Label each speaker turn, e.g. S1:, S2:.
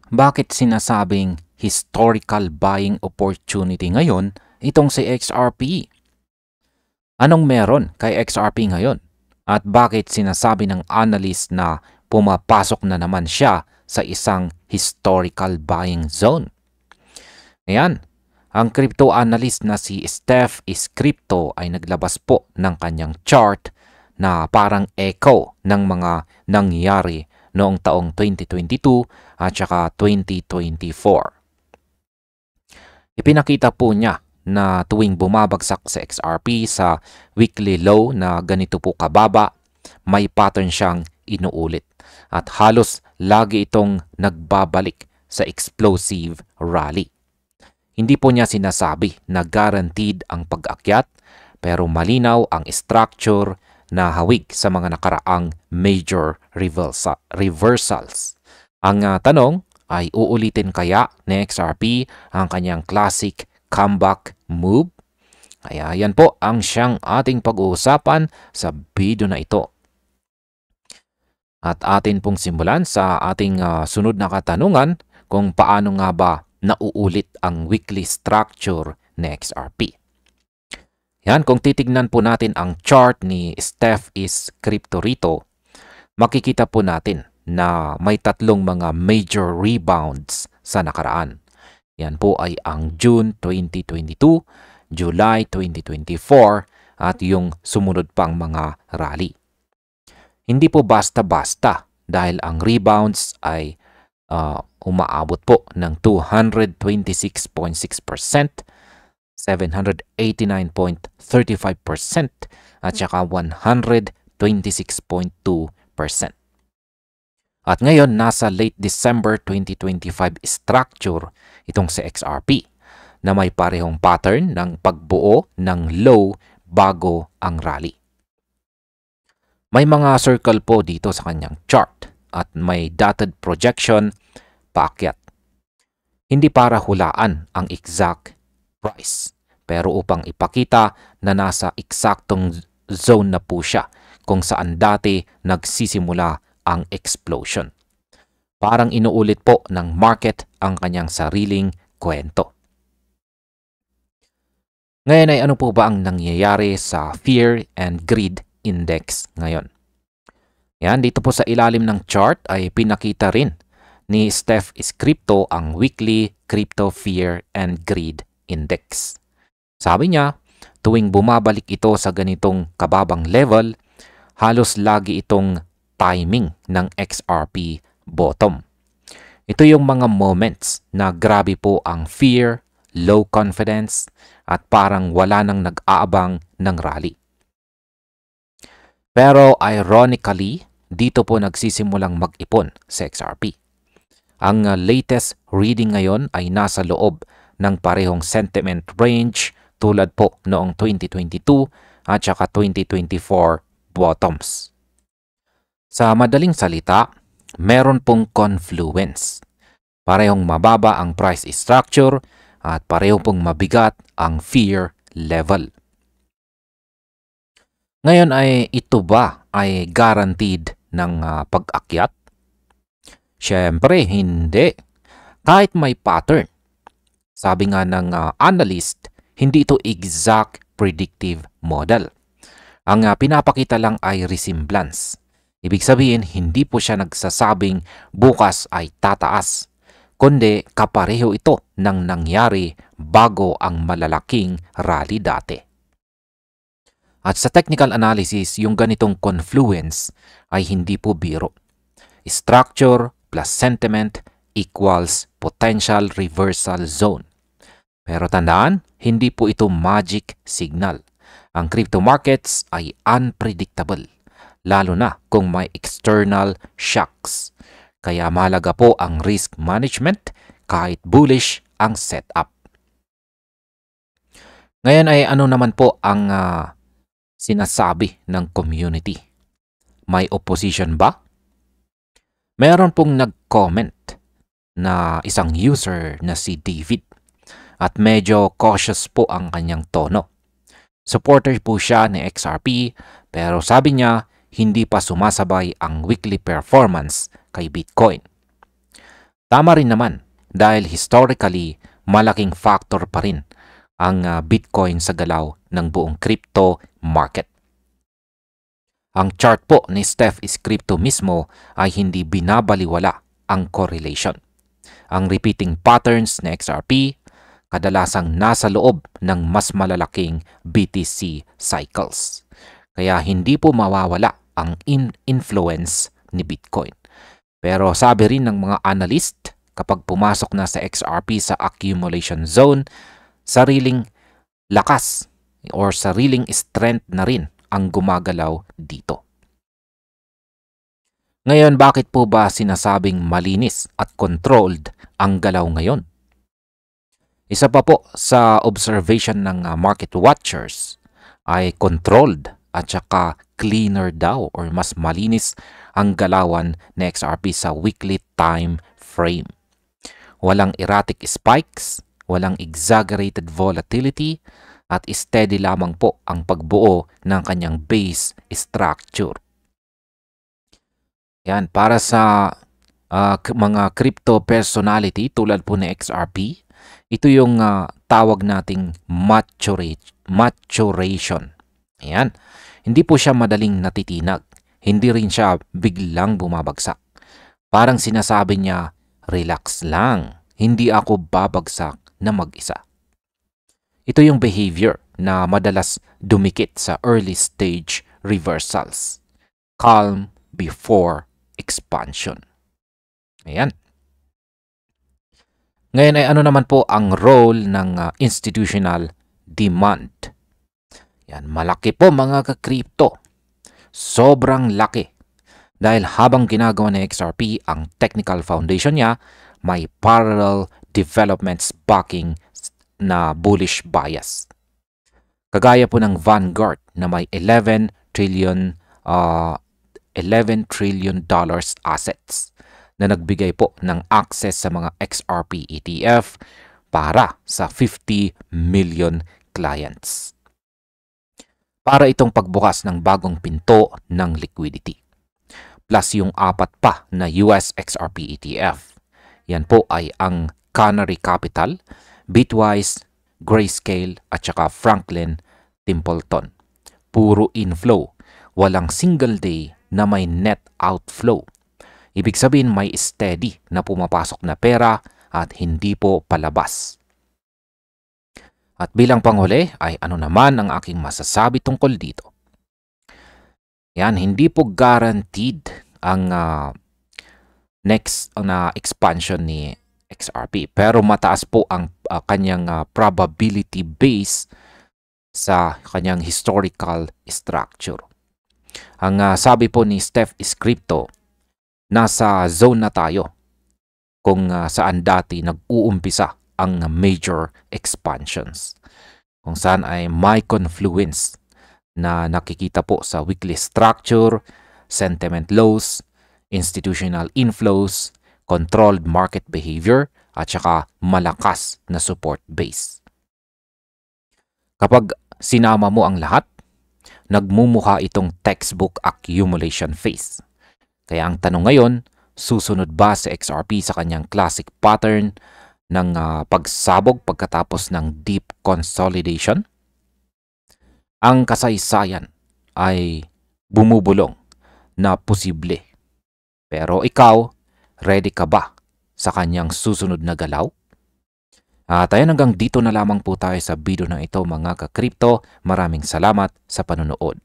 S1: Bakit sinasabing historical buying opportunity ngayon itong si XRP? Anong meron kay XRP ngayon? At bakit sinasabi ng analyst na pumapasok na naman siya sa isang historical buying zone? Ayan, ang crypto analyst na si Steph is Crypto ay naglabas po ng kanyang chart na parang echo ng mga nangyari noong taong 2022 at saka 2024. Ipinakita po niya na tuwing bumabagsak sa XRP sa weekly low na ganito po kababa, may pattern siyang inuulit at halos lagi itong nagbabalik sa explosive rally. Hindi po niya sinasabi na guaranteed ang pag-akyat, pero malinaw ang structure na hawig sa mga nakaraang major reversals. Ang tanong ay uulitin kaya ni XRP ang kanyang classic comeback move? Kaya yan po ang siyang ating pag-uusapan sa video na ito. At atin pong simulan sa ating sunod na katanungan kung paano nga ba nauulit ang weekly structure ni XRP. Yan, kung titignan po natin ang chart ni Steph is Crypto rito, makikita po natin na may tatlong mga major rebounds sa nakaraan. Yan po ay ang June 2022, July 2024 at yung sumunod pang mga rally. Hindi po basta-basta dahil ang rebounds ay umaabot po ng 226.6%, 789.35% at saka 126.2%. At ngayon, nasa late December 2025 structure itong si XRP na may parehong pattern ng pagbuo ng low bago ang rally. May mga circle po dito sa kanyang chart at may dotted projection paakyat. Hindi para hulaan ang exact price, pero upang ipakita na nasa eksaktong zone na po siya kung saan dati nagsisimula ang explosion. Parang inuulit po ng market ang kanyang sariling kwento. Ngayon ay ano po ba ang nangyayari sa Fear and Greed Index ngayon? Yan, dito po sa ilalim ng chart ay pinakita rin ni Steph is Crypto ang weekly Crypto Fear and Greed Index. Sabi niya, tuwing bumabalik ito sa ganitong kababang level, halos lagi itong timing ng XRP bottom. Ito yung mga moments na grabe po ang fear, low confidence, at parang wala nang nag-aabang ng rally. Pero ironically, dito po nagsisimulang mag-ipon sa XRP. Ang latest reading ngayon ay nasa loob ng parehong sentiment range tulad po noong 2022 at saka 2024 bottoms. Sa madaling salita, meron pong confluence. Parehong mababa ang price structure at pareho pong mabigat ang fear level. Ngayon ay ito ba ay guaranteed ng pag-akyat? Siyempre, hindi. Kahit may pattern. Sabi nga ng analyst, hindi ito exact predictive model. Ang pinapakita lang ay resemblance. Ibig sabihin, hindi po siya nagsasabing bukas ay tataas, kundi kapareho ito ng nangyari bago ang malalaking rally dati. At sa technical analysis, yung ganitong confluence ay hindi po biro. Structure plus sentiment equals potential reversal zone. Pero tandaan, hindi po ito magic signal. Ang crypto markets ay unpredictable, lalo na kung may external shocks. Kaya mahalaga po ang risk management kahit bullish ang setup. Ngayon ay ano naman po ang sinasabi ng community? May opposition ba? Meron pong nag-comment na isang user na si David at medyo cautious po ang kanyang tono. Supporter po siya ni XRP pero sabi niya hindi pa sumasabay ang weekly performance kay Bitcoin. Tama rin naman dahil historically malaking factor pa rin ang Bitcoin sa galaw ng buong crypto market. Ang chart po ni Steph is Crypto mismo ay hindi binabaliwala ang correlation. Ang repeating patterns ng XRP kadalasang nasa loob ng mas malalaking BTC cycles. Kaya hindi po mawawala ang influence ni Bitcoin. Pero sabi rin ng mga analyst, kapag pumasok na sa XRP sa accumulation zone, sariling lakas or sariling strength na rin ang gumagalaw dito. Ngayon, bakit po ba sinasabing malinis at controlled ang galaw ngayon? Isa pa po sa observation ng market watchers ay controlled at saka cleaner daw or mas malinis ang galawan ng XRP sa weekly time frame. Walang erratic spikes, walang exaggerated volatility, at steady lamang po ang pagbuo ng kanyang base structure. Yan, para sa mga crypto personality tulad po ng XRP, ito yung tawag nating maturation. Ayan, hindi po siya madaling natitinag. Hindi rin siya biglang bumabagsak. Parang sinasabi niya, relax lang, hindi ako babagsak na mag-isa. Ito yung behavior na madalas dumikit sa early stage reversals. Calm before expansion. Ayan. Ngayon ay ano naman po ang role ng institutional demand? Yan, malaki po mga ka-crypto. Sobrang laki. Dahil habang ginagawa ng XRP ang technical foundation niya, may parallel developments backing na bullish bias. Kagaya po ng Vanguard na may 11 trillion dollars assets na nagbigay po ng access sa mga XRP ETF para sa 50 million clients. Para itong pagbukas ng bagong pinto ng liquidity. Plus yung 4 pa na US XRP ETF. Yan po ay ang Canary Capital, Bitwise, Grayscale at saka Franklin Templeton. Puro inflow, walang single day na may net outflow. Ibig sabihin may steady na pumapasok na pera at hindi po palabas. At bilang panghuli ay ano naman ang aking masasabi tungkol dito. Yan, hindi po guaranteed ang next na expansion ni XRP. Pero mataas po ang kanyang probability base sa kanyang historical structure. Ang sabi po ni Steph is Crypto, nasa zone na tayo kung saan dati nag-uumpisa ang major expansions. Kung saan ay may confluence na nakikita po sa weekly structure, sentiment lows, institutional inflows, controlled market behavior, at saka malakas na support base. Kapag sinama mo ang lahat, nagmumukha itong textbook accumulation phase. Kaya ang tanong ngayon, susunod ba si XRP sa kanyang classic pattern ng pagsabog pagkatapos ng deep consolidation? Ang kasaysayan ay bumubulong na posible. Pero ikaw, ready ka ba sa kanyang susunod na galaw? At ayan, hanggang dito na lamang po tayo sa video na ito mga ka-crypto. Maraming salamat sa panonood.